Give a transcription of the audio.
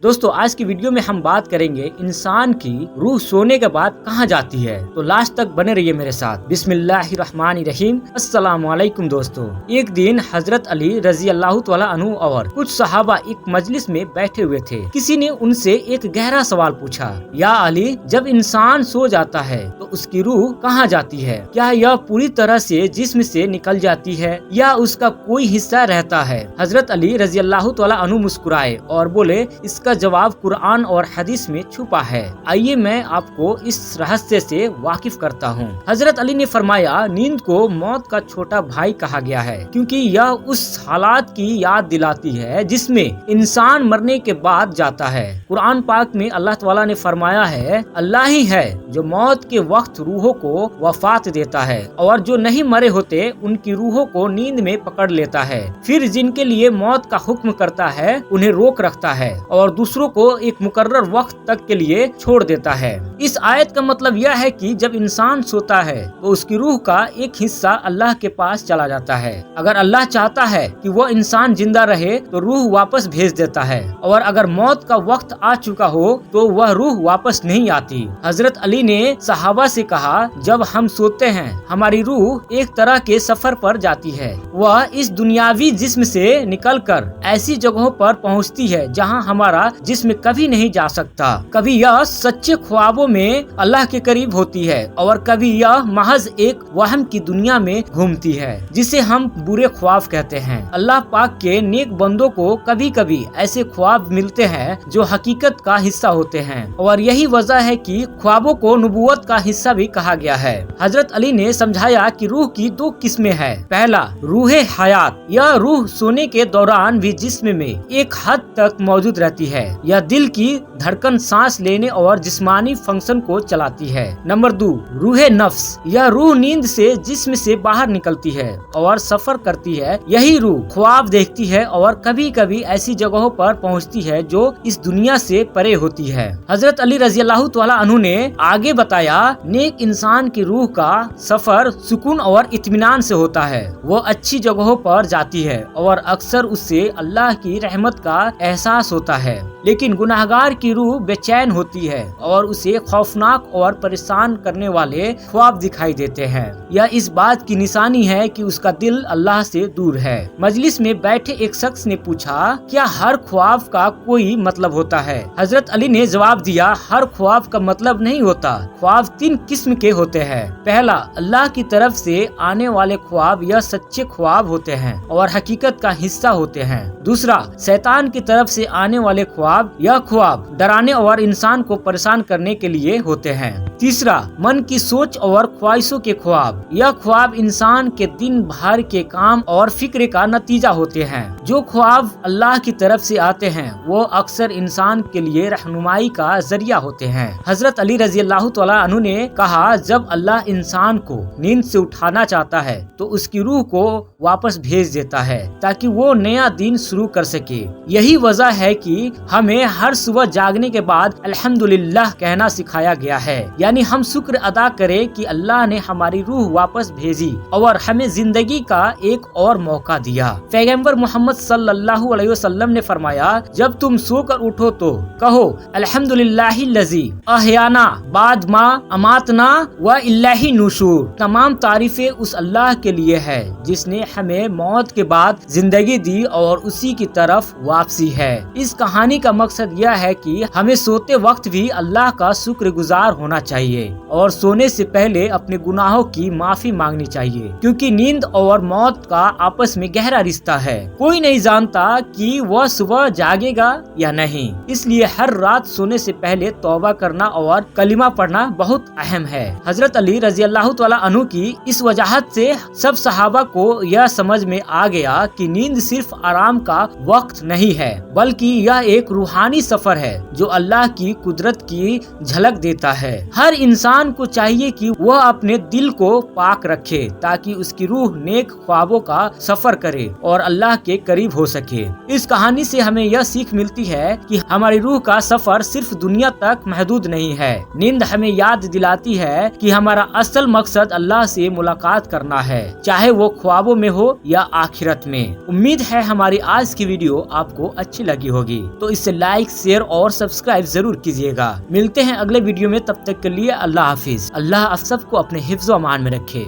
दोस्तों आज की वीडियो में हम बात करेंगे इंसान की रूह सोने के बाद कहाँ जाती है, तो लास्ट तक बने रहिए मेरे साथ। बिस्मिल्लाहिर्रहमानिर्रहीम। अस्सलाम वालेकुम दोस्तों। एक दिन हजरत अली रजी अल्लाह तआला अन्हु और कुछ सहाबा एक मजलिस में बैठे हुए थे। किसी ने उनसे एक गहरा सवाल पूछा, या अली, जब इंसान सो जाता है तो उसकी रूह कहाँ जाती है? क्या यह पूरी तरह से जिस्म से निकल जाती है या उसका कोई हिस्सा रहता है? हजरत अली रजी अल्लाह तआला अन्हु मुस्कुराए और बोले, इसका जवाब कुरान और हदीस में छुपा है। आइए मैं आपको इस रहस्य से वाकिफ करता हूँ। हजरत अली ने फरमाया, नींद को मौत का छोटा भाई कहा गया है क्योंकि यह उस हालात की याद दिलाती है जिसमें इंसान मरने के बाद जाता है। कुरान पाक में अल्लाह ताला ने फरमाया है, अल्लाह ही है जो मौत के वक्त रूहों को वफात देता है और जो नहीं मरे होते उनकी रूहों को नींद में पकड़ लेता है, फिर जिनके लिए मौत का हुक्म करता है उन्हें रोक रखता है और दूसरों को एक मुकर्रर वक्त तक के लिए छोड़ देता है। इस आयत का मतलब यह है कि जब इंसान सोता है तो उसकी रूह का एक हिस्सा अल्लाह के पास चला जाता है। अगर अल्लाह चाहता है कि वह इंसान जिंदा रहे तो रूह वापस भेज देता है और अगर मौत का वक्त आ चुका हो तो वह रूह वापस नहीं आती। हजरत अली ने सहाबा से कहा, जब हम सोते हैं हमारी रूह एक तरह के सफर पर जाती है। वह इस दुनियावी जिस्म से निकलकर ऐसी जगहों पर पहुंचती है जहां हमारा जिस्म कभी नहीं जा सकता। कभी यह सच्चे ख्वाबों में अल्लाह के करीब होती है और कभी यह महज एक वहम की दुनिया में घूमती है जिसे हम बुरे ख्वाब कहते हैं। अल्लाह पाक के नेक बंदों को कभी कभी ऐसे ख्वाब मिलते हैं जो हकीकत का हिस्सा होते हैं और यही वजह है कि ख्वाबों को नबूवत का हिस्सा भी कहा गया है। हजरत अली ने समझाया कि रूह की दो किस्में हैं। पहला, रूह हयात। यह रूह सोने के दौरान भी जिस्म में एक हद तक मौजूद रहती है। यह दिल की धड़कन, सांस लेने और जिस्मानी फंक्शन को चलाती है। नंबर 2, रूह नफ्स। यह रूह नींद से जिस्म से बाहर निकलती है और सफर करती है। यही रूह ख्वाब देखती है और कभी कभी ऐसी जगहों पर पहुंचती है जो इस दुनिया से परे होती है। हजरत अली रजी अल्लाह तआला अन्हु ने आगे बताया, नेक इंसान की रूह का सफर सुकून और इत्मीनान से होता है। वो अच्छी जगहों पर जाती है और अक्सर उससे अल्लाह की रहमत का एहसास होता है। लेकिन गुनाहगार की रूह बेचैन होती है और उसे खौफनाक और परेशान करने वाले ख्वाब दिखाई देते हैं। यह इस बात की निशानी है कि उसका दिल अल्लाह से दूर है। मजलिस में बैठे एक शख्स ने पूछा, क्या हर ख्वाब का कोई मतलब होता है? हजरत अली ने जवाब दिया, हर ख्वाब का मतलब नहीं होता। ख्वाब 3 किस्म के होते हैं। पहला, अल्लाह की तरफ से आने वाले ख्वाब, यह सच्चे ख्वाब होते हैं और हकीकत का हिस्सा होते हैं। दूसरा, शैतान की तरफ से आने वाले ख्वाब, यह ख्वाब डराने और इंसान को परेशान करने के लिए होते हैं। तीसरा, मन की सोच और ख्वाहिशों के ख्वाब। यह ख्वाब इंसान के दिन भर के काम और फिक्र का नतीजा होते हैं। जो ख्वाब अल्लाह की तरफ से आते हैं वो अक्सर इंसान के लिए रहनुमाई का जरिया होते हैं। हजरत अली रजी अल्लाह तआला अन्हु ने कहा, जब अल्लाह इंसान को नींद से उठाना चाहता है तो उसकी रूह को वापस भेज देता है ताकि वो नया दिन शुरू कर सके। यही वजह है कि हमें हर सुबह जागने के बाद अल्हम्दुलिल्लाह कहना सिखाया गया है, यानी हम शुक्र अदा करें कि अल्लाह ने हमारी रूह वापस भेजी और हमें जिंदगी का एक और मौका दिया। पैगंबर मोहम्मद सल्लल्लाहु अलैहि वसल्लम ने फरमाया, जब तुम सोकर उठो तो कहो, अल्हम्दुलिल्लाहिल्लज़ी अहयाना बाद मा अमातना व इल्लैहि नुशूर। तमाम तारीफें उस अल्लाह के लिए है जिसने हमें मौत के बाद जिंदगी दी और उसी की तरफ वापसी है। इस कहानी का मकसद यह है कि हमें सोते वक्त भी अल्लाह का शुक्रगुजार होना चाहिए और सोने से पहले अपने गुनाहों की माफी मांगनी चाहिए, क्योंकि नींद और मौत का आपस में गहरा रिश्ता है। कोई नहीं जानता कि वह सुबह जागेगा या नहीं, इसलिए हर रात सोने से पहले तौबा करना और कलिमा पढ़ना बहुत अहम है। हजरत अली रजी अल्लाह तआला अन्हु की इस वजह से सब सहाबा को यह समझ में आ गया कि नींद सिर्फ आराम का वक्त नहीं है, बल्कि यह एक रूहानी सफर है जो अल्लाह की कुदरत की झलक देता है। हर इंसान को चाहिए कि वह अपने दिल को पाक रखे ताकि उसकी रूह नेक ख्वाबों का सफर करे और अल्लाह के करीब हो सके। इस कहानी से हमें यह सीख मिलती है कि हमारी रूह का सफर सिर्फ दुनिया तक महदूद नहीं है। नींद हमें याद दिलाती है कि हमारा असल मकसद अल्लाह से मुलाकात करना है, चाहे वो ख्वाबों में हो या आखिरत में। उम्मीद है हमारी आज की वीडियो आपको अच्छी लगी होगी। तो इससे اسے لائک، شیئر اور سبسکرائب ضرور کیجیے گا۔ ملتے ہیں اگلے ویڈیو میں، تب تک کے لیے اللہ حافظ۔ اللہ آپ سب کو اپنے حفظ و امان میں رکھے۔